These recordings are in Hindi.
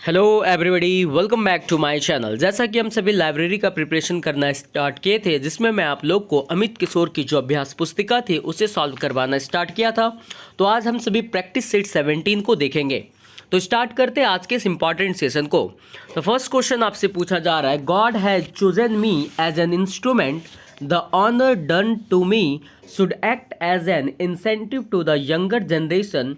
Hello everybody, welcome back to my channel. जैसा कि हम सभी लाइब्रेरी का प्रिपरेशन करना स्टार्ट किए थे, जिसमें मैं आप लोग को अमित किशोर की जो अभ्यास पुस्तिका थी उसे सॉल्व करवाना स्टार्ट किया था। तो आज हम सभी प्रैक्टिस सेट 17 को देखेंगे। तो स्टार्ट करते हैं आज के इस इंपॉर्टेंट सेशन को। तो फर्स्ट क्वेश्चन आपसे पूछा जा रहा है, God has chosen me as an instrument, the honour done to me should act as an incentive to the younger generation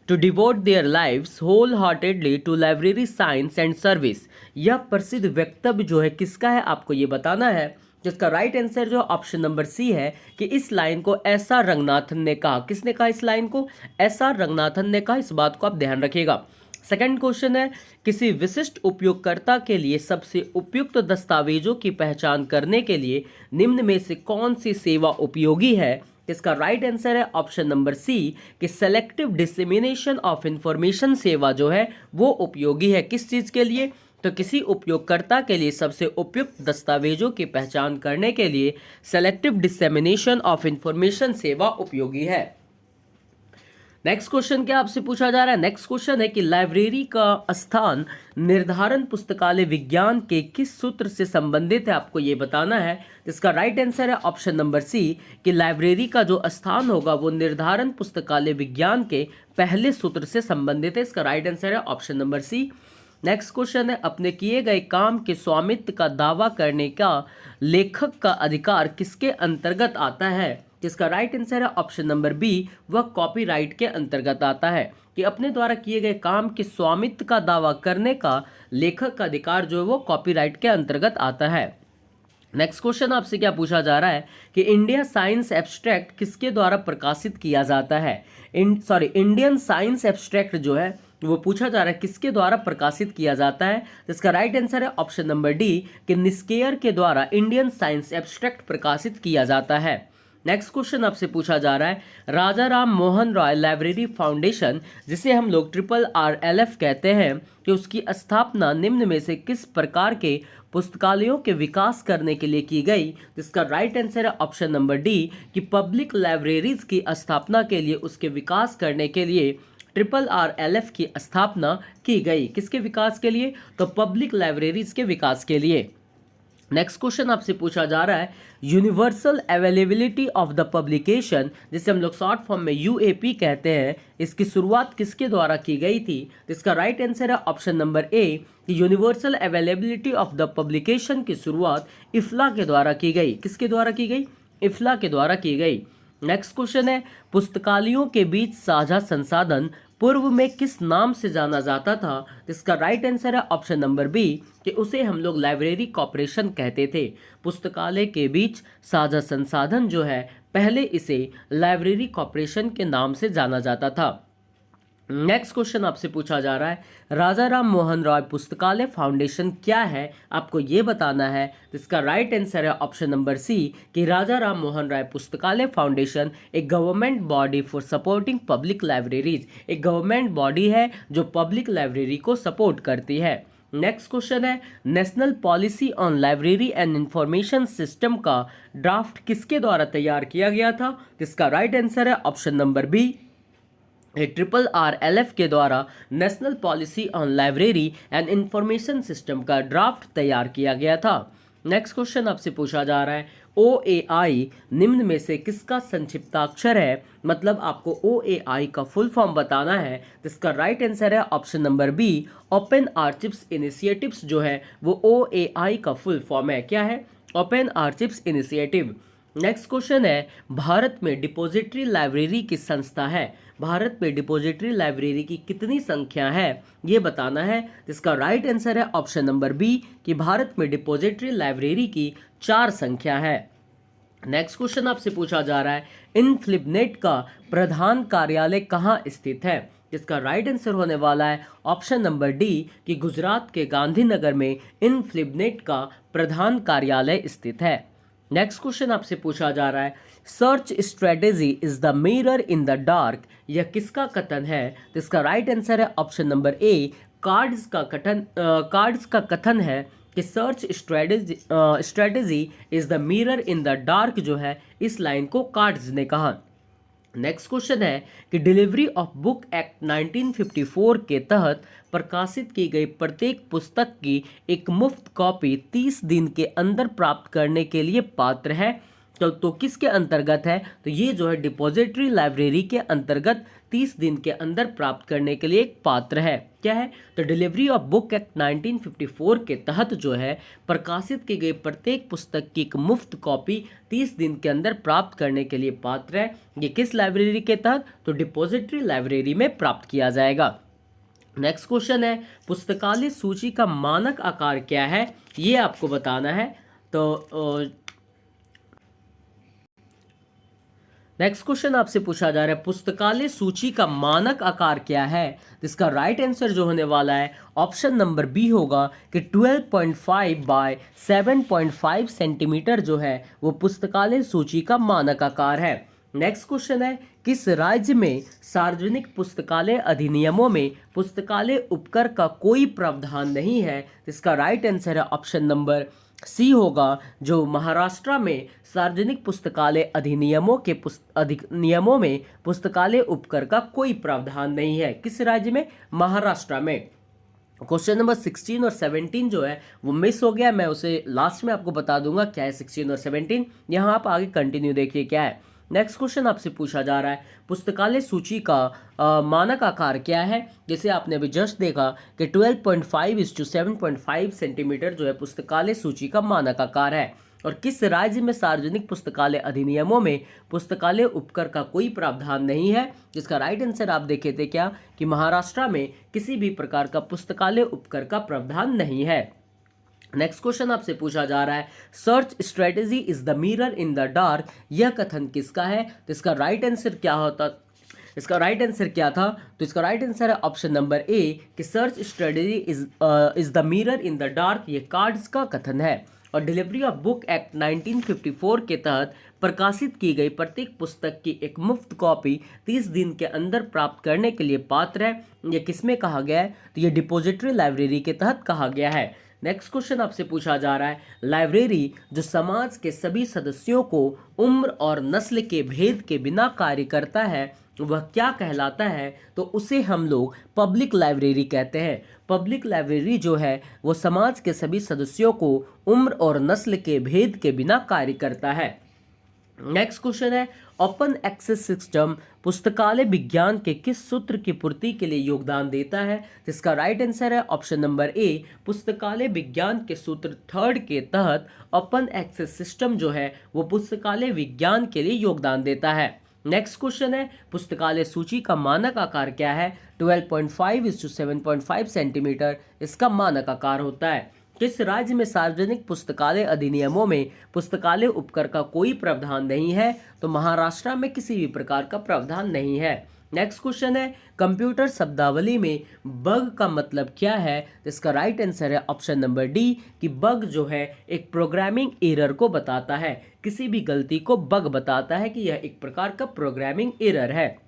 to devote their lives wholeheartedly to library science and service। यह प्रसिद्ध वक्तव्य जो है किसका है, आपको ये बताना है। जिसका राइट आंसर जो ऑप्शन नंबर सी है कि इस लाइन को एस आर रंगनाथन ने कहा। किसने कहा इस लाइन को? एस आर रंगनाथन ने कहा। इस बात को आप ध्यान रखिएगा। सेकंड क्वेश्चन है, किसी विशिष्ट उपयोगकर्ता के लिए सबसे उपयुक्त दस्तावेजों की पहचान करने के लिए निम्न में से कौन सी सेवा उपयोगी है? इसका राइट आंसर है ऑप्शन नंबर सी कि सेलेक्टिव डिसेमिनेशन ऑफ इंफॉर्मेशन सेवा जो है वो उपयोगी है। किस चीज के लिए? तो किसी उपयोगकर्ता के लिए सबसे उपयुक्त दस्तावेजों की पहचान करने के लिए सेलेक्टिव डिसेमिनेशन ऑफ इंफॉर्मेशन सेवा उपयोगी है। नेक्स्ट क्वेश्चन क्या आपसे पूछा जा रहा है? नेक्स्ट क्वेश्चन है कि लाइब्रेरी का स्थान निर्धारण पुस्तकालय विज्ञान के किस सूत्र से संबंधित है, आपको ये बताना है। इसका राइट आंसर है ऑप्शन नंबर सी कि लाइब्रेरी का जो स्थान होगा वो निर्धारण पुस्तकालय विज्ञान के पहले सूत्र से संबंधित है। इसका राइट आंसर है option number C. Next question है, अपने किए गए काम के स्वामित्व का दावा करने का लेखक का अधिकार किसके अंतर्गत आता है? जिसका राइट आंसर है ऑप्शन नंबर बी, वह कॉपीराइट के अंतर्गत आता है कि अपने द्वारा किए गए काम के स्वामित्व का दावा करने का लेखक का अधिकार जो है वो कॉपीराइट के अंतर्गत आता है। नेक्स्ट क्वेश्चन आपसे क्या पूछा जा रहा है कि इंडिया साइंस एब्स्ट्रैक्ट किसके द्वारा प्रकाशित किया जाता है? इंडियन साइंस एब्स्ट्रैक्ट जो है वो पूछा जा रहा है किसके द्वारा प्रकाशित किया जाता है। इसका राइट आंसर है ऑप्शन नंबर डी कि निस्केयर के द्वारा इंडियन साइंस एब्स्ट्रैक्ट प्रकाशित किया जाता है। नेक्स्ट क्वेश्चन आपसे पूछा जा रहा है, राजा राम मोहन रॉय लाइब्रेरी फाउंडेशन, जिसे हम लोग RRLF कहते हैं, कि उसकी स्थापना निम्न में से किस प्रकार के पुस्तकालयों के विकास करने के लिए की गई? जिसका राइट आंसर है ऑप्शन नंबर डी कि पब्लिक लाइब्रेरीज की स्थापना के लिए, उसके विकास करने के लिए RRLF की स्थापना की गई। किसके विकास के लिए? तो पब्लिक लाइब्रेरीज के विकास के लिए। नेक्स्ट क्वेश्चन आपसे पूछा जा रहा है, universal availability of the publication, जिसे हम लोग शॉर्ट फॉर्म में UAP कहते हैं, इसकी शुरुआत किसके द्वारा की गई थी? इसका राइट आंसर है ऑप्शन नंबर ए कि universal availability of the publication की शुरुआत इफ्ला के द्वारा की गई। किसके द्वारा की गई? इफ्ला के द्वारा की गई। नेक्स्ट क्वेश्चन है, पुस्तकालयों के बीच साझा संसाधन पूर्व में किस नाम से जाना जाता था? इसका राइट आंसर है ऑप्शन नंबर बी कि उसे हम लोग लाइब्रेरी कॉर्पोरेशन कहते थे। पुस्तकालय के बीच साझा संसाधन जो है पहले इसे लाइब्रेरी कॉर्पोरेशन के नाम से जाना जाता था। नेक्स्ट क्वेश्चन आपसे पूछा जा रहा है, राजा राम मोहन रॉय पुस्तकालय फाउंडेशन क्या है, आपको ये बताना है। इसका राइट आंसर है ऑप्शन नंबर सी कि राजा राम मोहन रॉय पुस्तकालय फाउंडेशन एक government body for supporting public libraries, एक गवर्नमेंट बॉडी है जो पब्लिक लाइब्रेरी को सपोर्ट करती है। नेक्स्ट क्वेश्चन है, national policy on library and information system का ड्राफ्ट किसके द्वारा तैयार किया गया था? इसका राइट आंसर है ऑप्शन नंबर बी, RRLF के द्वारा national policy on library and information system का ड्राफ्ट तैयार किया गया था। नेक्स्ट क्वेश्चन आपसे पूछा जा रहा है, OAI निम्न में से किसका संक्षिप्ताक्षर है? मतलब आपको OAI का फुल फॉर्म बताना है। इसका राइट आंसर है option number B, open archives initiatives जो है वो OAI का फुल फॉर्म है। क्या है? Open archives initiative. Next question है, भारत में डिपॉजिटरी लाइब्रेरी की संस्था है, भारत में डिपॉजिटरी लाइब्रेरी की कितनी संख्या है ये बताना है। इसका राइट आंसर है ऑप्शन नंबर बी कि भारत में डिपॉजिटरी लाइब्रेरी की 4 संख्या है। नेक्स्ट क्वेश्चन आपसे पूछा जा रहा है, इनफ्लिबनेट का प्रधान कार्यालय कहाँ स्थित है? जिसका राइट आंसर होने वाला है ऑप्शन नंबर डी कि गुजरात के गांधीनगर में इनफ्लिबनेट का प्रधान कार्यालय स्थित है। नेक्स्ट क्वेश्चन आपसे पूछा जा रहा है, search strategy is the mirror in the dark, यह किसका कथन है? तो इसका राइट आंसर है ऑप्शन नंबर ए, कार्ड्स का कथन है कि search strategy is the mirror in the dark जो है, इस लाइन को कार्ड्स ने कहा। नेक्स्ट क्वेश्चन है कि डिलीवरी ऑफ बुक एक्ट 1954 के तहत प्रकाशित की गई प्रत्येक पुस्तक की एक मुफ्त कॉपी 30 दिन के अंदर प्राप्त करने के लिए पात्र है। तो किसके अंतर्गत है? तो ये जो है डिपॉजिटरी लाइब्रेरी के अंतर्गत 30 दिन के अंदर प्राप्त करने के लिए एक पात्र है। क्या है? तो डिलीवरी ऑफ बुक एक्ट 1954 के तहत जो है प्रकाशित की गई प्रत्येक पुस्तक की एक मुफ्त कॉपी 30 दिन के अंदर प्राप्त करने के लिए पात्र है। ये किस लाइब्रेरी के तहत? तो डिपॉजिटरी लाइब्रेरी में प्राप्त किया जाएगा। नेक्स्ट क्वेश्चन है पुस्तकालय सूची का मानक आकार क्या है? ये आपको बताना है। तो नेक्स्ट क्वेश्चन आपसे पूछा जा रहा है पुस्तकालय सूची का मानक आकार क्या है? इसका राइट आंसर जो होने वाला है ऑप्शन नंबर बी होगा कि 12.5 बाय 7.5 सेंटीमीटर जो है वो पुस्तकालय सूची का मानक आकार है। नेक्स्ट क्वेश्चन है किस राज्य में सार्वजनिक पुस्तकालय अधिनियमों में पुस्तकालय उपकर का कोई प्रावधान नहीं है? इसका राइट आंसर है ऑप्शन नंबर सी होगा जो महाराष्ट्र में सार्वजनिक पुस्तकालय अधिनियमों के अधिनियमों में पुस्तकालय उपकर का कोई प्रावधान नहीं है। किस राज्य में? महाराष्ट्र में। क्वेश्चन नंबर 16 और 17 जो है वो मिस हो गया, मैं उसे लास्ट में आपको बता दूंगा क्या है 16 और 17। यहाँ आप आगे कंटिन्यू देखिए क्या है। नेक्स्ट क्वेश्चन आपसे पूछा जा रहा है पुस्तकालय सूची का मानक आकार क्या है? जैसे आपने अभी जस्ट देखा कि 12.5:7.5 सेंटीमीटर जो है पुस्तकालय सूची का मानक आकार है। और किस राज्य में सार्वजनिक पुस्तकालय अधिनियमों में पुस्तकालय उपकर का कोई प्रावधान नहीं है? जिसका राइट आंसर आप देखे थे क्या कि महाराष्ट्र में किसी भी प्रकार का पुस्तकालय उपकर का प्रावधान नहीं है। नेक्स्ट क्वेश्चन आपसे पूछा जा रहा है search strategy is the mirror in the dark, यह कथन किसका है? तो इसका राइट आंसर क्या होता? इसका राइट आंसर क्या था? तो इसका राइट आंसर है ऑप्शन नंबर ए कि search strategy is the mirror in the dark, ये कार्ड्स का कथन है। और डिलीवरी ऑफ बुक एक्ट 1954 के तहत प्रकाशित की गई प्रत्येक पुस्तक की एक मुफ्त कॉपी 30 दिन के अंदर प्राप्त करने के लिए पात्र है। ये किसमें कहा गया है? तो ये डिपॉजिटरी लाइब्रेरी के तहत कहा गया है। नेक्स्ट क्वेश्चन आपसे पूछा जा रहा है लाइब्रेरी जो समाज के सभी सदस्यों को उम्र और नस्ल के भेद के बिना कार्य करता है वह क्या कहलाता है? तो उसे हम लोग पब्लिक लाइब्रेरी कहते हैं। पब्लिक लाइब्रेरी जो है वो समाज के सभी सदस्यों को उम्र और नस्ल के भेद के बिना कार्य करता है। नेक्स्ट क्वेश्चन है ओपन एक्सेस सिस्टम पुस्तकालय विज्ञान के किस सूत्र की पूर्ति के लिए योगदान देता है? इसका राइट आंसर है ऑप्शन नंबर ए पुस्तकालय विज्ञान के सूत्र 3 के तहत ओपन एक्सेस सिस्टम जो है वो पुस्तकालय विज्ञान के लिए योगदान देता है। नेक्स्ट क्वेश्चन है पुस्तकालय सूची का मानक आकार क्या है? 12.5:7.5 सेंटीमीटर इसका मानक आकार होता है। किस राज्य में सार्वजनिक पुस्तकालय अधिनियमों में पुस्तकालय उपकर का कोई प्रावधान नहीं है? तो महाराष्ट्र में किसी भी प्रकार का प्रावधान नहीं है। नेक्स्ट क्वेश्चन है कंप्यूटर शब्दावली में बग का मतलब क्या है? इसका राइट आंसर है ऑप्शन नंबर डी कि बग जो है एक प्रोग्रामिंग एरर को बताता है। किसी भी गलती को बग बताता है कि यह एक प्रकार का प्रोग्रामिंग एरर है।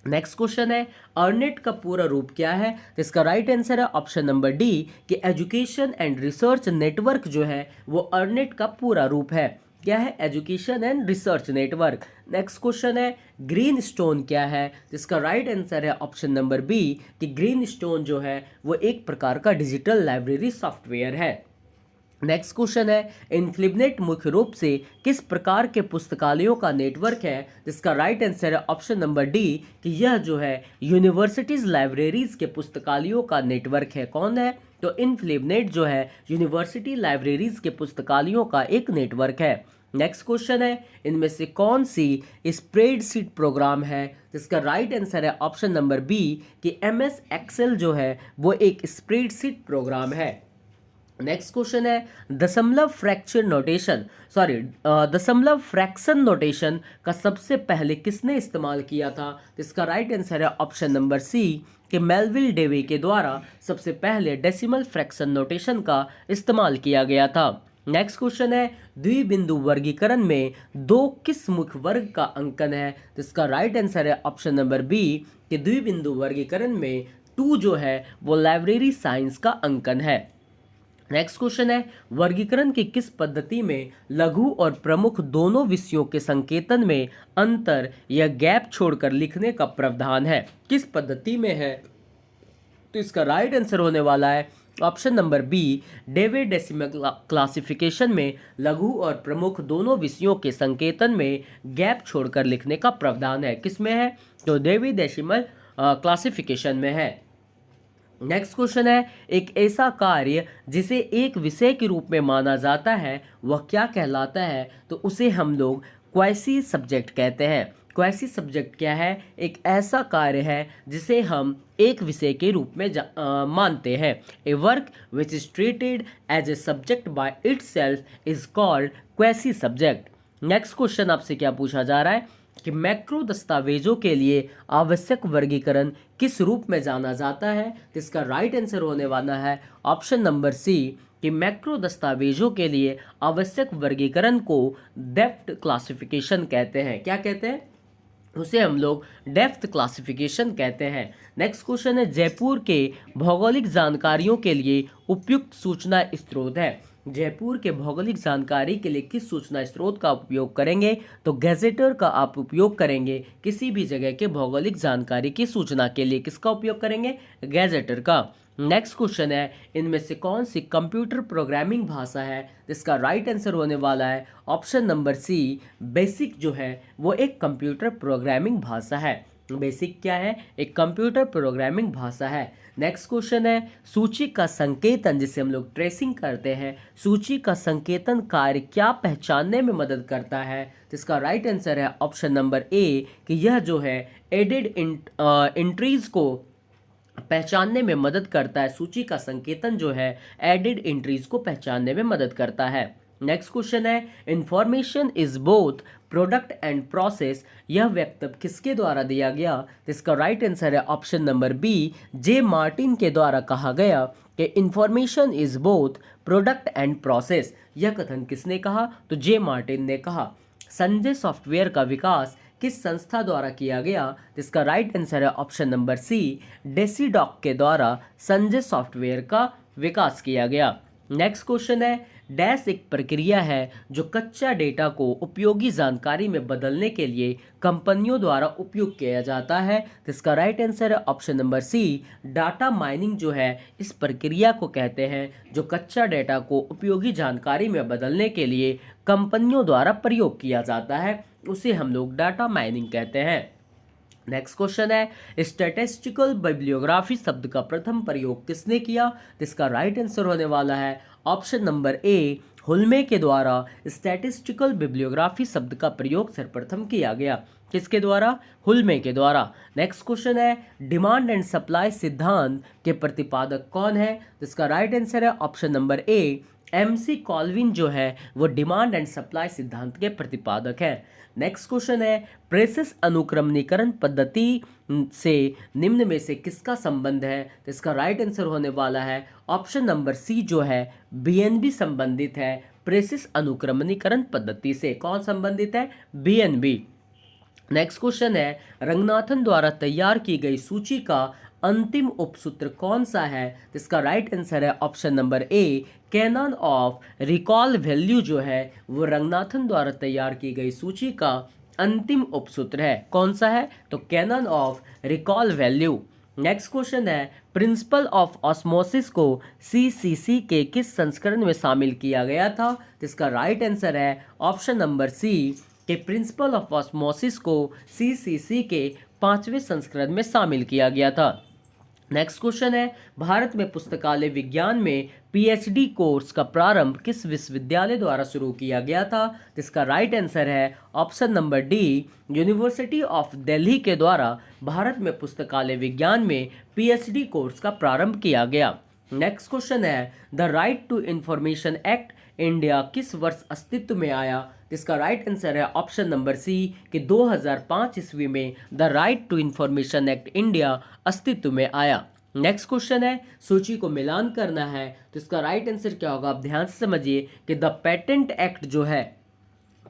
नेक्स्ट क्वेश्चन है अर्नेट का पूरा रूप क्या है? तो इसका राइट आंसर है ऑप्शन नंबर डी कि एजुकेशन एंड रिसर्च नेटवर्क जो है वो अर्नेट का पूरा रूप है। क्या है? Education and research network. Next question है ग्रीन स्टोन क्या है? तो इसका राइट आंसर है ऑप्शन नंबर बी कि ग्रीन स्टोन जो है वो एक प्रकार का डिजिटल लाइब्रेरी सॉफ्टवेयर है। नेक्स्ट क्वेश्चन है इन्फ्लिबनेट मुख्य रूप से किस प्रकार के पुस्तकालयों का नेटवर्क है? जिसका राइट आंसर है ऑप्शन नंबर डी कि यह जो है यूनिवर्सिटीज लाइब्रेरीज के पुस्तकालयों का नेटवर्क है। कौन है? तो इन्फ्लिबनेट जो है यूनिवर्सिटी लाइब्रेरीज के पुस्तकालयों का एक नेटवर्क है। नेक्स्ट क्वेश्चन है इनमें से कौन सी स्प्रेडशीट प्रोग्राम है? जिसका राइट आंसर है ऑप्शन नंबर बी कि MS एक्सेल जो है वो एक स्प्रेडशीट प्रोग्राम है। नेक्स्ट क्वेश्चन है दशमलव फ्रैक्शन नोटेशन का सबसे पहले किसने इस्तेमाल किया था? इसका राइट आंसर है ऑप्शन नंबर सी कि मेलविल डेवी के द्वारा सबसे पहले डेसिमल फ्रैक्शन नोटेशन का इस्तेमाल किया गया था। नेक्स्ट क्वेश्चन है द्विबिंदु वर्गीकरण में 2 किस मुख्य वर्ग का अंकन है? इसका राइट आंसर है ऑप्शन नंबर बी कि द्विबिंदु वर्गीकरण में 2 जो है वो लाइब्रेरी साइंस का अंकन है। नेक्स्ट क्वेश्चन है, वर्गीकरण की किस पद्धति में लघु और प्रमुख दोनों विषयों के संकेतन में अंतर या गैप छोड़कर लिखने का प्रावधान है? किस पद्धति में है? तो इसका राइट आंसर होने वाला है option number B, Dewey decimal classification में लघु और प्रमुख दोनों विषयों के संकेतन में गैप छोड़कर लिखने का प्रावधान है। किसमें है? तो डेवी डेसिमल क्लासिफिकेशन में है। नेक्स्ट क्वेश्चन है, एक ऐसा कार्य जिसे एक विषय के रूप में माना जाता है वह क्या कहलाता है? तो उसे हम लोग क्वासी सब्जेक्ट कहते हैं। क्वासी सब्जेक्ट क्या है? एक ऐसा कार्य है जिसे हम एक विषय के रूप में मानते हैं। A work which is treated as a subject by itself is called quasi subject. Next question आपसे क्या पूछा जा रहा है कि मैक्रो दस्तावेजों के लिए आवश्यक वर्गीकरण किस रूप में जाना जाता है? तो इसका राइट आंसर होने वाला है ऑप्शन नंबर सी, कि मैक्रो दस्तावेजों के लिए आवश्यक वर्गीकरण को डेप्थ क्लासिफिकेशन कहते हैं। क्या कहते हैं? उसे हम लोग डेप्थ क्लासिफिकेशन कहते हैं। नेक्स्ट क्वेश्चन है, जयपुर के भौगोलिक जानकारियों के लिए उपयुक्त सूचना स्रोत है। जयपुर के भौगोलिक जानकारी के लिए किस सूचना स्रोत का उपयोग करेंगे? तो गैजेटर का आप उपयोग करेंगे। किसी भी जगह के भौगोलिक जानकारी की सूचना के लिए किसका उपयोग करेंगे? गैजेटर का। नेक्स्ट क्वेश्चन है, इनमें से कौन सी कंप्यूटर प्रोग्रामिंग भाषा है? इसका राइट आंसर होने वाला है ऑप्शन नंबर सी, बेसिक जो है वो एक कंप्यूटर प्रोग्रामिंग भाषा है। बेसिक क्या है? एक कंप्यूटर प्रोग्रामिंग भाषा है। नेक्स्ट क्वेश्चन है, सूची का संकेतन जिसे हम लोग ट्रेसिंग करते हैं, सूची का संकेतन कार्य क्या पहचानने में मदद करता है? तो इसका राइट आंसर है ऑप्शन नंबर ए, कि यह जो है एडेड एंट्रीज को पहचानने में मदद करता है। सूची का संकेतन जो है एडेड एंट्रीज को पहचानने में मदद करता है। नेक्स्ट क्वेश्चन है, information is both product and process, यह वक्तव्य किसके द्वारा दिया गया? तो इसका राइट आंसर है ऑप्शन नंबर बी, जे मार्टिन के द्वारा कहा गया कि information is both product and process. यह कथन किसने कहा? तो जे मार्टिन ने कहा। संजय सॉफ्टवेयर का विकास किस संस्था द्वारा किया गया? इसका राइट आंसर है ऑप्शन नंबर सी, डेसीडॉक के द्वारा संजय सॉफ्टवेयर का विकास किया गया। नेक्स्ट क्वेश्चन है, डैश एक प्रक्रिया है जो कच्चा डेटा को उपयोगी जानकारी में बदलने के लिए कंपनियों द्वारा उपयोग किया जाता है। तो इसका राइट आंसर है option number C, data mining जो है इस प्रक्रिया को कहते हैं जो कच्चा डेटा को उपयोगी जानकारी में बदलने के लिए कंपनियों द्वारा प्रयोग किया जाता है, उसे हम लोग डाटा माइनिंग कहते हैं। नेक्स्ट क्वेश्चन है, स्टैटिस्टिकल बिब्लियोग्राफी शब्द का प्रथम प्रयोग किसने किया? तो इसका राइट आंसर होने वाला है ऑप्शन नंबर ए, हुल्मे के द्वारा स्टैटिस्टिकल बिब्लियोग्राफी शब्द का प्रयोग सर्वप्रथम किया गया। किसके द्वारा? हुल्मे के द्वारा। नेक्स्ट क्वेश्चन है, डिमांड एंड सप्लाई सिद्धांत के प्रतिपादक कौन है? तो इसका राइट आंसर है ऑप्शन नंबर ए, MC कॉल्विन जो है वो डिमांड एंड सप्लाई सिद्धांत के प्रतिपादक है। नेक्स्ट क्वेश्चन है, प्रेसिस अनुक्रमणीकरण पद्धति से निम्न में से किसका संबंध है? तो इसका राइट आंसर होने वाला है ऑप्शन नंबर सी, जो है BNB संबंधित है प्रेसिस अनुक्रमणीकरण पद्धति से। कौन संबंधित है? BNB। नेक्स्ट क्वेश्चन है, रंगनाथन द्वारा तैयार की गई सूची का अंतिम उपसूत्र कौन सा है? इसका राइट आंसर है option number A, canon of recall value जो है वो रंगनाथन द्वारा तैयार की गई सूची का अंतिम उपसूत्र है। कौन सा है? तो canon of recall value. Next question है, प्रिंसिपल ऑफ ऑस्मोसिस को CCC के किस संस्करण में शामिल किया गया था? इसका राइट आंसर है ऑप्शन नंबर सी, के प्रिंसिपल ऑफ ऑस्मोसिस को CCC के 5वें संस्करण में शामिल किया गया था। नेक्स्ट क्वेश्चन है, भारत में पुस्तकालय विज्ञान में PhD कोर्स का प्रारंभ किस विश्वविद्यालय द्वारा शुरू किया गया था? इसका राइट आंसर है option number D, university of Delhi के द्वारा भारत में पुस्तकालय विज्ञान में PhD कोर्स का प्रारंभ किया गया। नेक्स्ट क्वेश्चन है, the right to information act India किस वर्ष अस्तित्व में आया? इसका राइट आंसर है ऑप्शन नंबर सी, कि 2005 ईस्वी में the right to information act India अस्तित्व में आया। नेक्स्ट क्वेश्चन है, सूची को मिलान करना है तो इसका राइट आंसर क्या होगा? आप ध्यान से समझिए कि द पेटेंट एक्ट जो है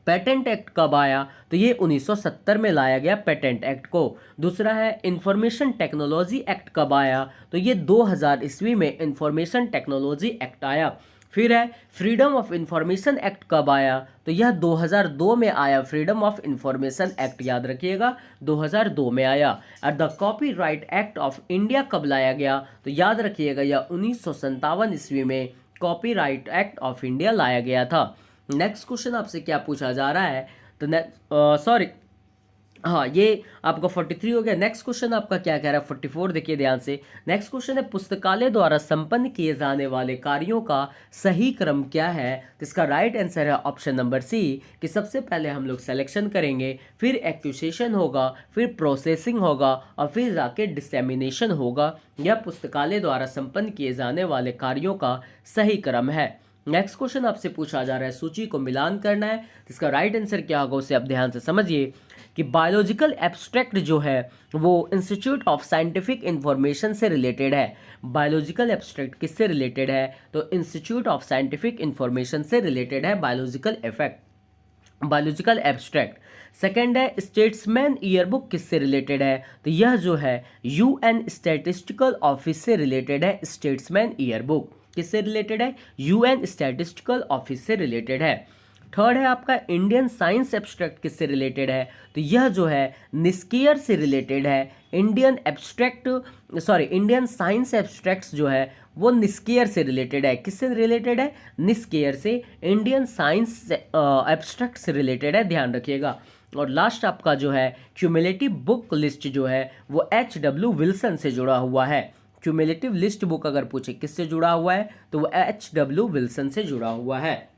पेटेंट एक्ट कब आया? तो ये 1970 में लाया गया पेटेंट एक्ट को। दूसरा है इंफॉर्मेशन टेक्नोलॉजी एक्ट कब आया? तो ये 2000 ईस्वी में इंफॉर्मेशन टेक्नोलॉजी एक्ट आया। फिर है फ्रीडम ऑफ इंफॉर्मेशन एक्ट कब आया? तो यह 2002 में आया। फ्रीडम ऑफ इंफॉर्मेशन एक्ट याद रखिएगा 2002 में आया। और the copyright act of India कब लाया गया? तो याद रखिएगा यह 1957 ईस्वी में कॉपीराइट एक्ट ऑफ इंडिया लाया गया था। नेक्स्ट क्वेश्चन आपसे क्या पूछा जा रहा है? तो सॉरी, हाँ ये आपका 43 हो गया। नेक्स्ट क्वेश्चन आपका क्या कह रहा है? 44 देखिए ध्यान से। नेक्स्ट क्वेश्चन है पुस्तकालय द्वारा संपन्न किए जाने वाले कार्यों का सही क्रम क्या है? तो इसका राइट आंसर है ऑप्शन नंबर सी, कि सबसे पहले हम लोग सिलेक्शन करेंगे, फिर एक्विजिशन होगा, फिर प्रोसेसिंग होगा और फिर जाके डिसेमिनेशन होगा। यह पुस्तकालय द्वारा संपन्न किए जाने वाले कार्यों का सही क्रम है। नेक्स्ट क्वेश्चन आपसे पूछा जा रहा है सूची को मिलान करना है, तो इसका राइट आंसर क्या होगा उसे आप ध्यान से समझिए कि बायोलॉजिकल एब्स्ट्रैक्ट जो है वो इंस्टीट्यूट ऑफ साइंटिफिक इंफॉर्मेशन से रिलेटेड है। बायोलॉजिकल एब्स्ट्रैक्ट किससे रिलेटेड है? तो इंस्टीट्यूट ऑफ साइंटिफिक इंफॉर्मेशन से रिलेटेड है बायोलॉजिकल एब्स्ट्रैक्ट। सेकेंड है स्टेट्समैन ईयरबुक किससे रिलेटेड है? तो यह जो है यूएन स्टैटिस्टिकल ऑफिस से रिलेटेड है। स्टेट्समैन ईयरबुक किससे रिलेटेड है? यूएन स्टैटिस्टिकल ऑफिस से रिलेटेड है। थर्ड है आपका इंडियन साइंस एब्स्ट्रैक्ट किससे रिलेटेड है? तो यह जो है निस्कियर से रिलेटेड है। इंडियन साइंस एब्स्ट्रैक्ट्स जो है वो निस्कियर से रिलेटेड है। किससे रिलेटेड है? निस्कियर से। इंडियन साइंस एब्स्ट्रैक्ट से रिलेटेड है, ध्यान रखिएगा। और लास्ट आपका जो है क्यूमुलेटिव बुक लिस्ट जो है वो H.W. विल्सन से जुड़ा हुआ है। क्यूमुलेटिव लिस्ट बुक अगर पूछे किससे जुड़ा हुआ है तो वो H.W. विल्सन से जुड़ा हुआ है।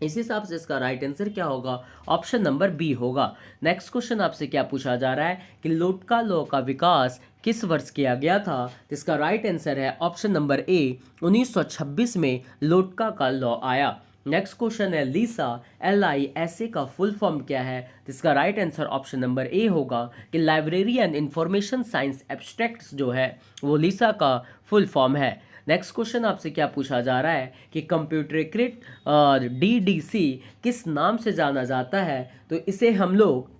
इस हिसाब से इसका राइट आंसर क्या होगा? ऑप्शन नंबर बी होगा। नेक्स्ट क्वेश्चन आपसे क्या पूछा जा रहा है कि लोटका लॉ का विकास किस वर्ष किया गया था? तो इसका राइट आंसर है ऑप्शन नंबर ए, 1926 में लोटका का लॉ आया। नेक्स्ट क्वेश्चन है लीसा LISA का फुल फॉर्म क्या है? तो इसका राइट आंसर ऑप्शन नंबर ए होगा कि library and information science abstracts जो है वो लीसा का फुल फॉर्म है। नेक्स्ट क्वेश्चन आपसे क्या पूछा जा रहा है कि कंप्यूटरीकृत DDC किस नाम से जाना जाता है? तो इसे हम लोग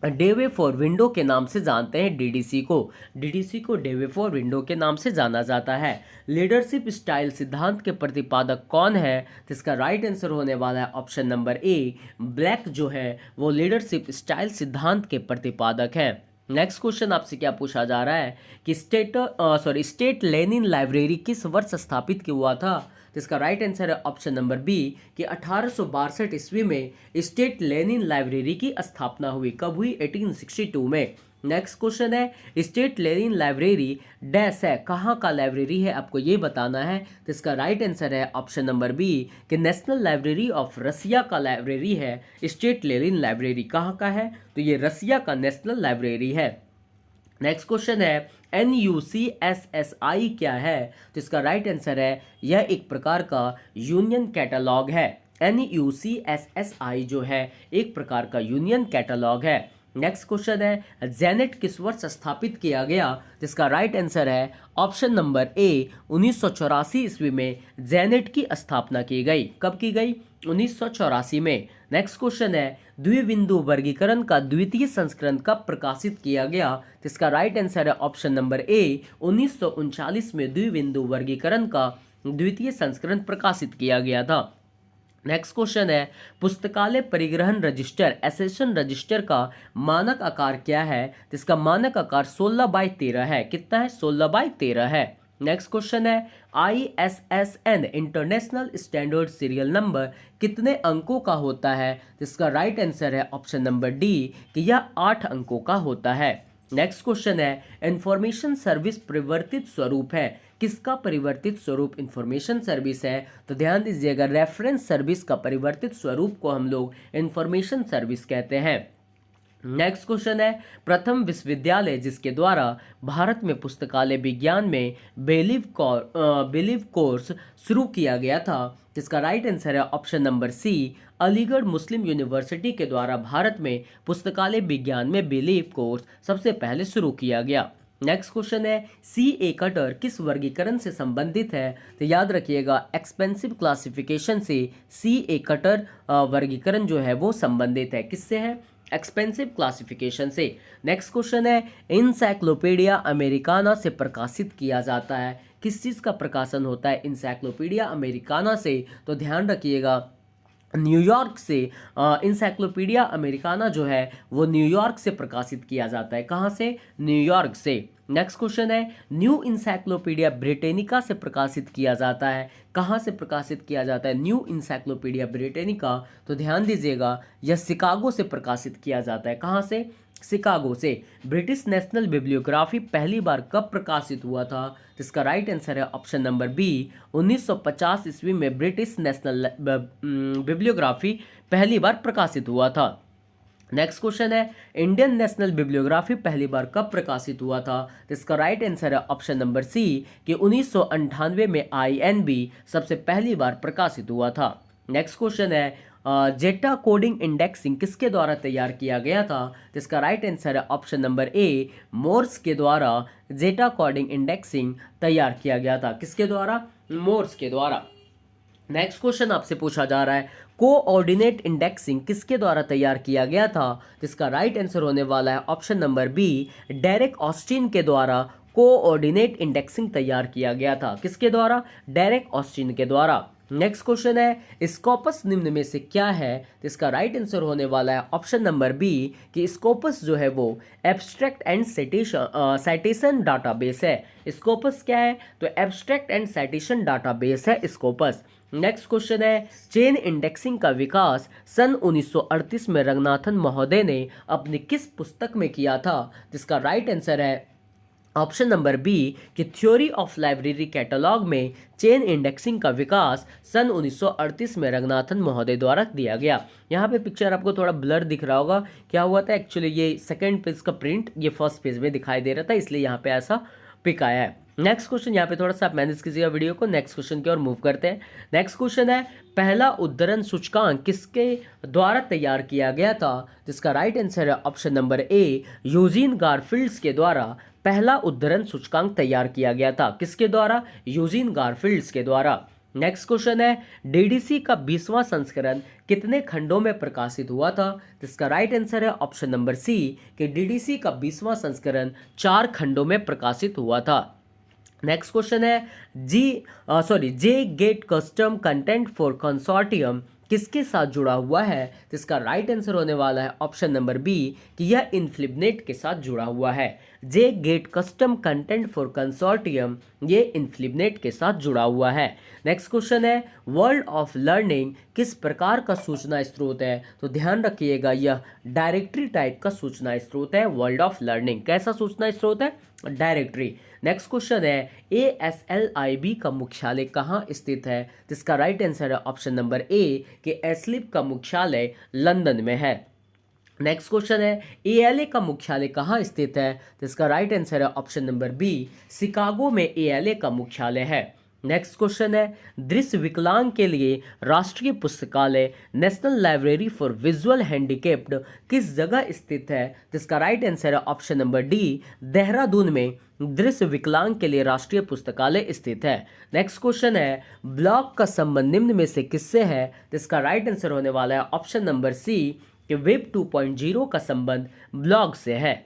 डेवे फॉर विंडो के नाम से जानते हैं। DDC को डेवे फॉर विंडो के नाम से जाना जाता है। लीडरशिप स्टाइल सिद्धांत के प्रतिपादक कौन है? तो इसका राइट आंसर होने वाला है ऑप्शन नंबर ए, ब्लैक जो है वो लीडरशिप स्टाइल सिद्धांत के प्रतिपादक है। नेक्स्ट क्वेश्चन आपसे क्या पूछा जा रहा है कि स्टेट लेनिन लाइब्रेरी किस वर्ष स्थापित किया हुआ था? तो इसका राइट आंसर है ऑप्शन नंबर बी कि 1862 ईस्वी में स्टेट लेनिन लाइब्रेरी की स्थापना हुई। कब हुई? 1862 में। नेक्स्ट क्वेश्चन है स्टेट लेनिन लाइब्रेरी डैश है, कहाँ का लाइब्रेरी है आपको ये बताना है। तो इसका राइट आंसर है ऑप्शन नंबर बी कि नेशनल लाइब्रेरी ऑफ रसिया का लाइब्रेरी है। स्टेट लेनिन लाइब्रेरी कहाँ का है? तो ये रसिया का नेशनल लाइब्रेरी है। नेक्स्ट क्वेश्चन है NUCSSI क्या है? तो इसका राइट आंसर है यह एक प्रकार का यूनियन कैटलॉग है। NUCSSI जो है एक प्रकार का यूनियन कैटलॉग है। नेक्स्ट क्वेश्चन है जेनेट किस वर्ष स्थापित किया गया? जिसका राइट आंसर है ऑप्शन नंबर ए, 1984 ईस्वी में जेनेट की स्थापना की गई। कब की गई? 1984 में। नेक्स्ट क्वेश्चन है द्विबिंदु वर्गीकरण का द्वितीय संस्करण कब प्रकाशित किया गया? जिसका राइट आंसर है ऑप्शन नंबर ए, 1939 में द्विबिंदु वर्गीकरण का द्वितीय संस्करण प्रकाशित किया गया था। नेक्स्ट क्वेश्चन है पुस्तकालय परिग्रहण रजिस्टर एसेशन रजिस्टर का मानक आकार क्या है? जिसका मानक आकार 16/13 है। कितना है? 16/13 है। नेक्स्ट क्वेश्चन है ISSN international standard serial number कितने अंकों का होता है? जिसका राइट आंसर है ऑप्शन नंबर डी कि यह 8 अंकों का होता है। नेक्स्ट क्वेश्चन है इंफॉर्मेशन सर्विस परिवर्तित स्वरूप है। किसका परिवर्तित स्वरूप इंफॉर्मेशन सर्विस है? तो ध्यान दीजिएगा रेफरेंस सर्विस का परिवर्तित स्वरूप को हम लोग इंफॉर्मेशन सर्विस कहते हैं। नेक्स्ट क्वेश्चन है प्रथम विश्वविद्यालय जिसके द्वारा भारत में पुस्तकालय विज्ञान में बिलीव कोर्स शुरू किया गया था। जिसका राइट आंसर है ऑप्शन नंबर सी, अलीगढ़ मुस्लिम यूनिवर्सिटी के द्वारा भारत में पुस्तकालय विज्ञान में बिलीव कोर्स सबसे पहले शुरू किया गया। नेक्स्ट क्वेश्चन है सी ए कटर किस वर्गीकरण से संबंधित है? तो याद रखिएगा एक्सपेंसिव क्लासिफिकेशन से सी ए कटर वर्गीकरण जो है वो संबंधित है। किससे है? एक्सपेंसिव क्लासिफिकेशन से। नेक्स्ट क्वेश्चन है इंसाइक्लोपीडिया अमेरिकाना से प्रकाशित किया जाता है। किस चीज़ का प्रकाशन होता है इंसाइक्लोपीडिया अमेरिकाना से? तो ध्यान रखिएगा न्यूयॉर्क से इंसाइक्लोपीडिया अमेरिकाना जो है वो न्यूयॉर्क से प्रकाशित किया जाता है। कहाँ से? न्यूयॉर्क से। नेक्स्ट क्वेश्चन है न्यू इंसाइक्लोपीडिया ब्रिटेनिका से प्रकाशित किया जाता है। कहाँ से प्रकाशित किया जाता है न्यू इंसाइक्लोपीडिया ब्रिटेनिका? तो ध्यान दीजिएगा यह शिकागो से प्रकाशित किया जाता है। कहाँ से? शिकागो से। ब्रिटिश नेशनल बिब्लियोग्राफी पहली बार कब प्रकाशित हुआ था? इसका राइट आंसर है ऑप्शन नंबर बी 1950 ईस्वी में ब्रिटिश नेशनल बिब्लियोग्राफी पहली बार प्रकाशित हुआ था। नेक्स्ट क्वेश्चन है इंडियन नेशनल बिब्लियोग्राफी पहली बार कब प्रकाशित हुआ था? तो इसका राइट आंसर है ऑप्शन नंबर सी कि 1998 में INB सबसे पहली बार प्रकाशित हुआ था। नेक्स्ट क्वेश्चन है जेटा कोडिंग इंडेक्सिंग किसके द्वारा तैयार किया गया था? तो इसका राइट आंसर है ऑप्शन नंबर ए मोर्स के द्वारा जेटा कोडिंग इंडेक्सिंग तैयार किया गया था। किसके द्वारा? मोर्स के द्वारा। नेक्स्ट क्वेश्चन आपसे पूछा जा रहा है कोऑर्डिनेट इंडेक्सिंग किसके द्वारा तैयार किया गया था? जिसका राइट आंसर होने वाला है option number B Derek Austin के द्वारा कोऑर्डिनेट इंडेक्सिंग तैयार किया गया था। किसके द्वारा? डेरेक ऑस्टिन के द्वारा। नेक्स्ट क्वेश्चन है स्कोपस निम्न में से क्या है? तो इसका राइट आंसर होने वाला है ऑप्शन नंबर बी कि स्कोपस जो है वो एब्स्ट्रैक्ट एंड साइटेशन डाटाबेस है। स्कोपस क्या है? तो एब्स्ट्रैक्ट एंड साइटेशन डाटाबेस है स्कोपस। नेक्स्ट क्वेश्चन है चेन इंडेक्सिंग का विकास सन 1938 में रंगनाथन महोदय ने अपनी किस पुस्तक में किया था? जिसका राइट आंसर है ऑप्शन नंबर बी कि थ्योरी ऑफ लाइब्रेरी कैटलॉग में चेन इंडेक्सिंग का विकास सन 1938 में रंगनाथन महोदय द्वारा दिया गया। यहाँ पे पिक्चर आपको थोड़ा ब्लर दिख रहा होगा। क्या हुआ था एक्चुअली ये सेकंड पेज का प्रिंट ये फर्स्ट पेज में दिखाई दे रहा था इसलिए यहाँ पे ऐसा पिक आया है। नेक्स्ट क्वेश्चन यहाँ पे थोड़ा सा आप मैनेज कीजिएगा वीडियो को। नेक्स्ट क्वेश्चन की ओर मूव करते हैं। नेक्स्ट क्वेश्चन है पहला उद्धरण सूचकांक किसके द्वारा तैयार किया गया था? जिसका राइट आंसर है ऑप्शन नंबर ए यूजीन गारफील्ड्स के द्वारा पहला उद्धरण सूचकांक तैयार किया गया था। किसके द्वारा? यूजीन गारफील्ड्स के द्वारा। नेक्स्ट क्वेश्चन है डीडीसी का 20वां संस्करण कितने खंडों में प्रकाशित हुआ था? जिसका राइट आंसर है ऑप्शन नंबर सी कि डीडीसी का 20वां संस्करण 4 खंडों में प्रकाशित हुआ था। नेक्स्ट क्वेश्चन है J gate custom content for consortium किसके साथ जुड़ा हुआ है? तो इसका राइट आंसर होने वाला है ऑप्शन नंबर बी कि यह इन्फ्लिबनेट के साथ जुड़ा हुआ है। J gate custom content for consortium ये इन्फ्लिबनेट के साथ जुड़ा हुआ है। नेक्स्ट क्वेश्चन है वर्ल्ड ऑफ लर्निंग किस प्रकार का सूचना स्रोत है? तो ध्यान रखिएगा यह डायरेक्टरी टाइप का सूचना स्रोत है। वर्ल्ड ऑफ लर्निंग कैसा सूचना स्रोत है? डायरेक्टरी। नेक्स्ट क्वेश्चन है ASLIB का मुख्यालय कहाँ स्थित है? जिसका राइट आंसर है ऑप्शन नंबर ए कि एस्लिप का मुख्यालय लंदन में है। नेक्स्ट क्वेश्चन है ALA का मुख्यालय कहाँ स्थित है? जिसका राइट आंसर है ऑप्शन नंबर बी शिकागो में ALA का मुख्यालय है। नेक्स्ट क्वेश्चन है दृश्य विकलांग के लिए राष्ट्रीय पुस्तकालय national library for visual handicapped किस जगह स्थित है? जिसका राइट आंसर है ऑप्शन नंबर डी देहरादून में दृश्य विकलांग के लिए राष्ट्रीय पुस्तकालय स्थित है। नेक्स्ट क्वेश्चन है ब्लॉग का संबंध निम्न में से किससे है? जिसका राइट आंसर होने वाला है ऑप्शन नंबर सी कि वेब 2.0 का संबंध ब्लॉग से है।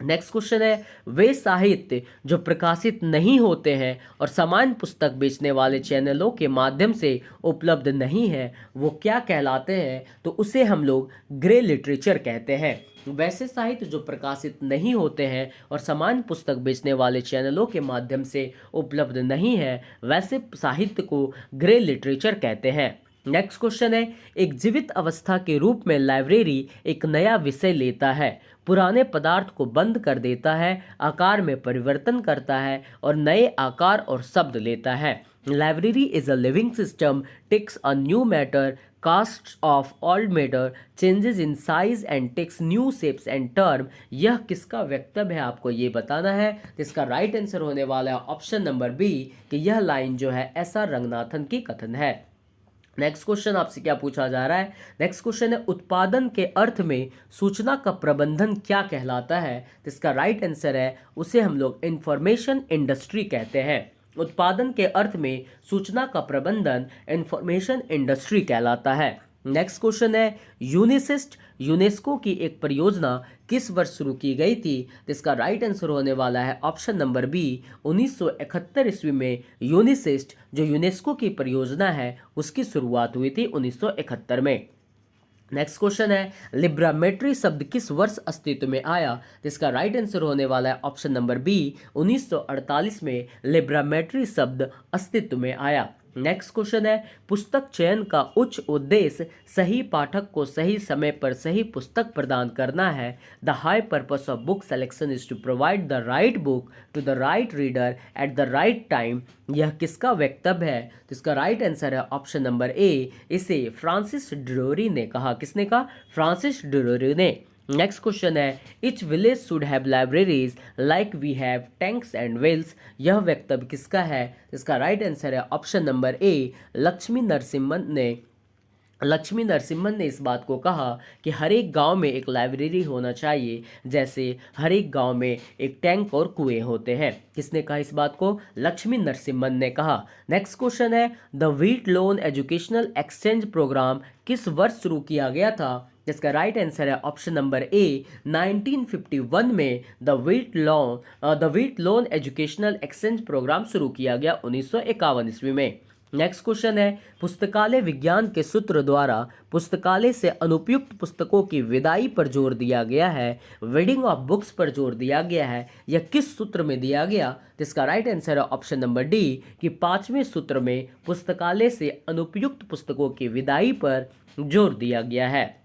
नेक्स्ट क्वेश्चन है वे साहित्य जो प्रकाशित नहीं होते हैं और सामान्य पुस्तक बेचने वाले चैनलों के माध्यम से उपलब्ध नहीं है वो क्या कहलाते हैं? तो उसे हम लोग ग्रे लिटरेचर कहते हैं। वैसे साहित्य जो प्रकाशित नहीं होते हैं और सामान्य पुस्तक बेचने वाले चैनलों के माध्यम से उपलब्ध नहीं है वैसे साहित्य को ग्रे लिटरेचर कहते हैं। नेक्स्ट क्वेश्चन है एक जीवित अवस्था के रूप में लाइब्रेरी एक नया विषय लेता है, पुराने पदार्थ को बंद कर देता है, आकार में परिवर्तन करता है और नए आकार और शब्द लेता है। Library is a living system, takes a new matter, cast of old matter, changes in size and takes new shapes and term. यह किसका वक्तव्य है आपको ये बताना है। इसका राइट आंसर होने वाला है ऑप्शन नंबर बी कि यह लाइन जो है SR रंगनाथन की कथन है। नेक्स्ट क्वेश्चन आपसे क्या पूछा जा रहा है? नेक्स्ट क्वेश्चन है उत्पादन के अर्थ में सूचना का प्रबंधन क्या कहलाता है? तो इसका राइट आंसर है उसे हम लोग इंफॉर्मेशन इंडस्ट्री कहते हैं। उत्पादन के अर्थ में सूचना का प्रबंधन इंफॉर्मेशन इंडस्ट्री कहलाता है। नेक्स्ट क्वेश्चन है यूनिसिस्ट यूनेस्को की एक परियोजना किस वर्ष शुरू की गई थी? तो इसका राइट आंसर होने वाला है ऑप्शन नंबर बी 1971 ईस्वी में यूनिसिस्ट जो यूनेस्को की परियोजना है उसकी शुरुआत हुई थी 1971 में। नेक्स्ट क्वेश्चन है लिब्रामेट्री शब्द किस वर्ष अस्तित्व में आया? जिसका राइट आंसर होने वाला है ऑप्शन नंबर बी 1948 में लिब्रामेट्री शब्द अस्तित्व में आया। नेक्स्ट क्वेश्चन है पुस्तक चयन का उच्च उद्देश्य सही पाठक को सही समय पर सही पुस्तक प्रदान करना है। The high purpose of book selection is to provide the right book to the right reader at the right time. यह किसका वक्तव्य है? तो इसका राइट आंसर है ऑप्शन नंबर ए। इसे फ्रांसिस ड्यूरी ने कहा। किसने कहा? फ्रांसिस ड्यूरी ने। Next question is each village should have libraries like we have tanks and wells. यह वक्तव्य किसका है? इसका राइट आंसर है option number A. Lakshmi Narasimhan ने इस बात को कहा कि हर एक गांव में एक लाइब्रेरी होना चाहिए जैसे हर एक गांव में एक टैंक और कुएं होते हैं। किसने कहा इस बात को? लक्ष्मी नरसिम्हन ने कहा। नेक्स्ट क्वेश्चन है the wheat loan educational exchange programme किस वर्ष शुरू किया गया था? जिसका राइट आंसर है ऑप्शन नंबर ए 1951 में the wheat loan educational exchange programme शुरू किया गया 1951 ईस्वी में। नेक्स्ट क्वेश्चन है पुस्तकालय विज्ञान के सूत्र द्वारा पुस्तकालय से अनुपयुक्त पुस्तकों की विदाई पर जोर दिया गया है, वेडिंग ऑफ बुक्स पर जोर दिया गया है। यह किस सूत्र में दिया गया? इसका राइट आंसर है ऑप्शन नंबर डी कि 5वें सूत्र में पुस्तकालय से अनुपयुक्त पुस्तकों की विदाई पर जोर दिया गया है।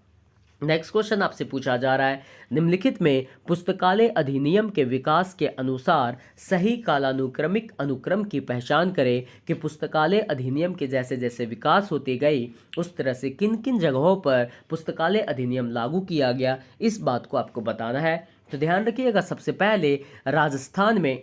नेक्स्ट क्वेश्चन आपसे पूछा जा रहा है निम्नलिखित में पुस्तकालय अधिनियम के विकास के अनुसार सही कालानुक्रमिक अनुक्रम की पहचान करें कि पुस्तकालय अधिनियम के जैसे जैसे विकास होती गई उस तरह से किन किन जगहों पर पुस्तकालय अधिनियम लागू किया गया, इस बात को आपको बताना है। तो ध्यान रखिएगा सबसे पहले राजस्थान में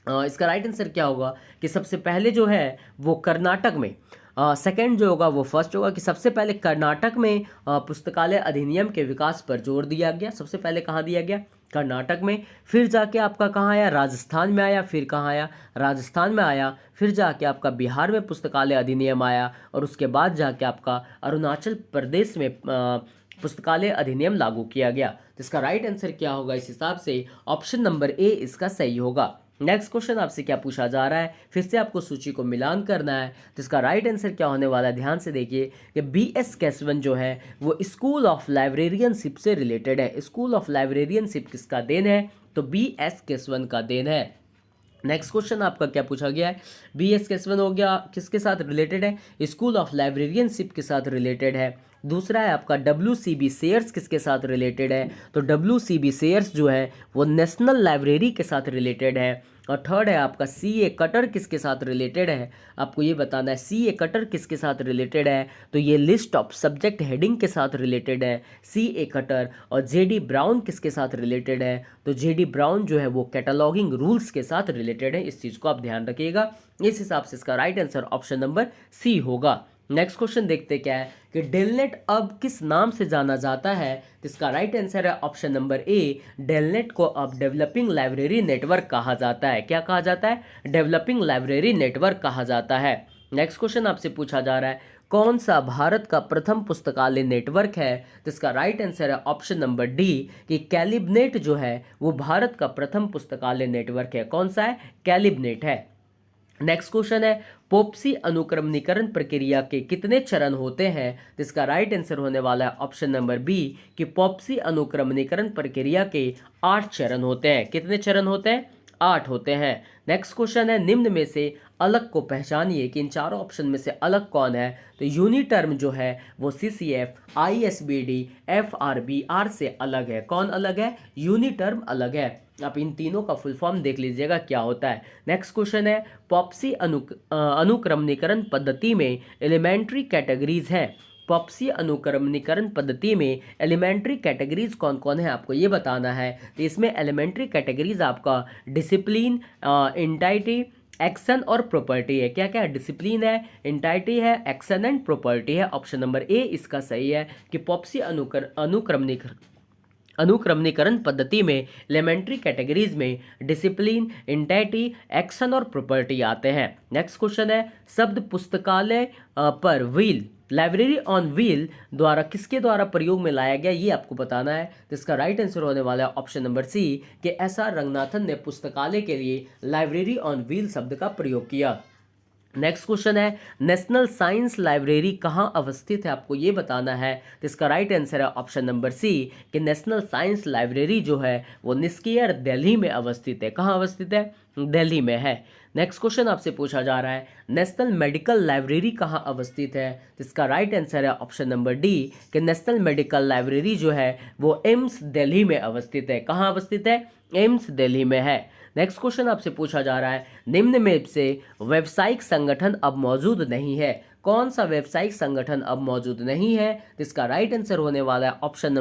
इसका राइट आंसर क्या होगा कि सबसे पहले जो है वो कर्नाटक में, सेकंड जो होगा वो फर्स्ट होगा कि सबसे पहले कर्नाटक में पुस्तकालय अधिनियम के विकास पर जोर दिया गया। सबसे पहले कहाँ दिया गया? कर्नाटक में। फिर जाके आपका कहाँ आया? राजस्थान में आया। फिर कहाँ आया? राजस्थान में आया। फिर जाके आपका बिहार में पुस्तकालय अधिनियम आया और उसके बाद जाके आपका अरुणाचल प्रदेश में पुस्तकालय अधिनियम लागू किया गया। तो इसका राइट आंसर क्या होगा? इस हिसाब से ऑप्शन नंबर ए इसका सही होगा। नेक्स्ट क्वेश्चन आपसे क्या पूछा जा रहा है? फिर से आपको सूची को मिलान करना है। तो इसका राइट आंसर क्या होने वाला है? ध्यान से देखिए कि BS केसवन जो है वो स्कूल ऑफ लाइब्रेरियनशिप से रिलेटेड है। स्कूल ऑफ लाइब्रेरियनशिप किसका देन है? तो BS केसवन का देन है। नेक्स्ट क्वेश्चन आपका क्या पूछा गया है? BS केसवन हो गया, किसके साथ रिलेटेड है? स्कूल ऑफ लाइब्रेरियनशिप के साथ रिलेटेड है। दूसरा है आपका WCB शेयर्स किसके साथ रिलेटेड है? तो WCB शेयर्स जो है वो नेशनल लाइब्रेरी के साथ रिलेटेड है। और थर्ड है आपका CA कटर किसके साथ रिलेटेड है? आपको ये बताना है CA कटर किसके साथ रिलेटेड है? तो ये लिस्ट ऑफ सब्जेक्ट हेडिंग के साथ रिलेटेड है CA कटर। और JD ब्राउन किसके साथ रिलेटेड है? तो JD ब्राउन जो है वो कैटलॉगिंग रूल्स के साथ रिलेटेड है। इस चीज़ को आप ध्यान रखिएगा। इस हिसाब से इसका right answer option number C होगा। नेक्स्ट क्वेश्चन देखते क्या है कि डेलनेट अब किस नाम से जाना जाता है? तो इसका राइट आंसर है ऑप्शन नंबर ए। डेलनेट को अब डेवलपिंग लाइब्रेरी नेटवर्क कहा जाता है। क्या कहा जाता है? डेवलपिंग लाइब्रेरी नेटवर्क कहा जाता है। नेक्स्ट क्वेश्चन आपसे पूछा जा रहा है कौन सा भारत का प्रथम पुस्तकालय नेटवर्क है? तो इसका राइट आंसर है ऑप्शन नंबर डी कि कैलिबनेट जो है वो भारत का प्रथम पुस्तकालय नेटवर्क है। कौन सा है? कैलिबनेट है। नेक्स्ट क्वेश्चन है पोप्सी अनुक्रमणीकरण प्रक्रिया के कितने चरण होते हैं? तो इसका राइट आंसर होने वाला है ऑप्शन नंबर बी कि पोप्सी अनुक्रमणीकरण प्रक्रिया के 8 चरण होते हैं। कितने चरण होते हैं? 8 होते हैं। नेक्स्ट क्वेश्चन है निम्न में से अलग को पहचानिए कि इन चारों ऑप्शन में से अलग कौन है? तो यूनिटर्म जो है वो CCF ISBD FRBR से अलग है। कौन अलग है? यूनिटर्म अलग है। आप इन तीनों का फुल फॉर्म देख लीजिएगा क्या होता है। नेक्स्ट क्वेश्चन है पॉप्सी अनुक्रमणीकरण पद्धति में एलिमेंट्री कैटेगरीज हैं। पॉप्सी अनुक्रमणीकरण पद्धति में एलिमेंट्री कैटेगरीज कौन कौन है आपको ये बताना है। तो इसमें एलिमेंट्री कैटेगरीज आपका डिसिप्लिन, एंटाइटी, एक्शन और प्रॉपर्टी है। क्या क्या है? डिसिप्लिन है, एंटाइटी है, एक्शन एंड प्रॉपर्टी है। ऑप्शन नंबर ए इसका सही है कि पॉप्सी अनुक्रमणीकरण पद्धति में एलिमेंट्री कैटेगरीज में डिसिप्लिन, एंटाइटी, एक्शन और प्रॉपर्टी आते हैं। नेक्स्ट क्वेश्चन है, शब्द पुस्तकालय पर व्हील, लाइब्रेरी ऑन व्हील द्वारा किसके द्वारा प्रयोग में लाया गया, ये आपको बताना है। तो इसका राइट आंसर होने वाला है ऑप्शन नंबर सी कि एस.आर. रंगनाथन ने पुस्तकालय के लिए लाइब्रेरी ऑन व्हील शब्द का प्रयोग किया। नेक्स्ट क्वेश्चन है, नेशनल साइंस लाइब्रेरी कहाँ अवस्थित है, आपको ये बताना है। तो इसका राइट आंसर है ऑप्शन नंबर सी कि नेशनल साइंस लाइब्रेरी जो है वो निस्कियर दिल्ली में अवस्थित है। कहाँ अवस्थित है? दिल्ली में है। नेक्स्ट क्वेश्चन आपसे पूछा जा रहा है, नेशनल मेडिकल लाइब्रेरी कहाँ अवस्थित है। तो इसका राइट आंसर है ऑप्शन नंबर डी कि नेशनल मेडिकल लाइब्रेरी जो है वो एम्स दिल्ली में अवस्थित है। कहाँ अवस्थित है? एम्स दिल्ली में है। नेक्स्ट क्वेश्चन आपसे पूछा जा रहा है, निम्न में से व्यावसायिक संगठन अब मौजूद नहीं है, कौन सा व्यावसायिक संगठन अब मौजूद नहीं है। तो इसका राइट आंसर होने वाला है ऑप्शन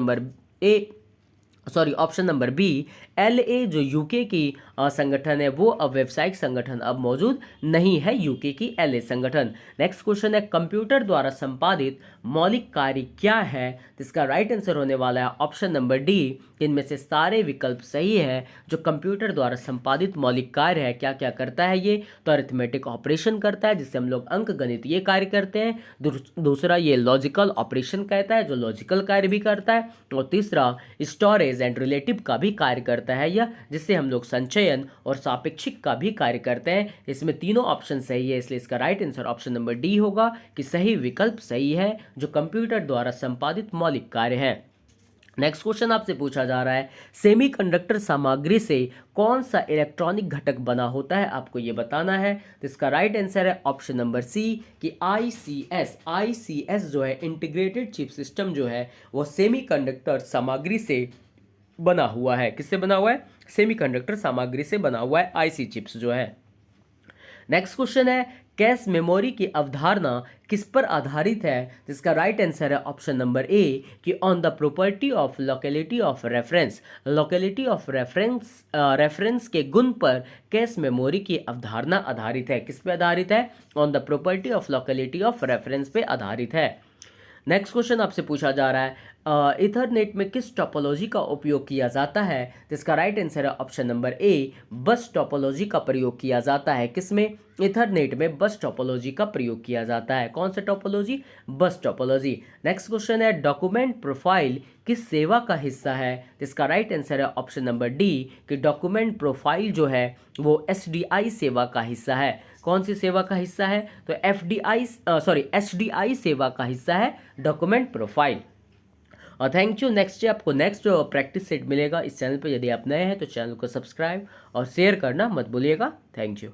नंबर बी, LA जो यूके की संगठन है वो अब व्यावसायिक संगठन अब मौजूद नहीं है, यूके की LA संगठन। नेक्स्ट क्वेश्चन है, कंप्यूटर द्वारा संपादित मौलिक कार्य क्या है। तो इसका राइट आंसर होने वाला है ऑप्शन नंबर डी, इनमें से सारे विकल्प सही है। जो कंप्यूटर द्वारा संपादित मौलिक कार्य है, क्या क्या करता है ये? तो अरिथमेटिक ऑपरेशन करता है जिससे हम लोग अंक गणितीय कार्य करते हैं। दूसरा ये लॉजिकल ऑपरेशन कहता है जो लॉजिकल कार्य भी करता है। और तीसरा स्टोरेज एंड रिलेटिव का भी कार्य करता है या जिससे हम लोग संचयन और सापेक्षिक का भी कार्य करते हैं। इसमें तीनों ऑप्शन सही है, इसलिए इसका right answer option number D होगा कि सही विकल्प सही है, जो कंप्यूटर द्वारा संपादित मौलिक कार्य है। नेक्स्ट क्वेश्चन आपसे पूछा जा रहा है, सेमीकंडक्टर सामग्री से कौन सा इलेक्ट्रॉनिक घटक बना होता है, आपको ये बताना है। तो इसका राइट आंसर है ऑप्शन नंबर सी कि ICS जो है इंटीग्रेटेड चिप सिस्टम जो है वो सेमीकंडक्टर सामग्री से बना हुआ है। किससे बना हुआ है? सेमीकंडक्टर सामग्री से बना हुआ है, IC चिप्स जो है। नेक्स्ट क्वेश्चन है, कैश मेमोरी की अवधारणा किस पर आधारित है। जिसका राइट आंसर है ऑप्शन नंबर ए कि on the property of locality of reference. Locality of reference के गुण पर कैश मेमोरी की अवधारणा आधारित है। किस पे आधारित है? On the property of locality of reference पे आधारित है। नेक्स्ट क्वेश्चन आपसे पूछा जा रहा है, इथरनेट में किस टोपोलॉजी का उपयोग किया जाता है। तो इसका राइट आंसर है ऑप्शन नंबर ए, बस टोपोलॉजी का प्रयोग किया जाता है। किसमें? इथरनेट में बस टोपोलॉजी का प्रयोग किया जाता है। कौन सा टोपोलॉजी? बस टोपोलॉजी। नेक्स्ट क्वेश्चन है, डॉक्यूमेंट प्रोफाइल किस सेवा का हिस्सा है। तो इसका राइट आंसर है ऑप्शन नंबर डी कि डॉक्यूमेंट प्रोफाइल जो है वो SDI सेवा का हिस्सा है। कौन सी सेवा का हिस्सा है? तो SDI सेवा का हिस्सा है डॉक्यूमेंट प्रोफाइल। और थैंक यू। नेक्स्ट आपको नेक्स्ट प्रैक्टिस सेट मिलेगा इस चैनल पर। यदि आप नए हैं तो चैनल को सब्सक्राइब और शेयर करना मत भूलिएगा। Thank you.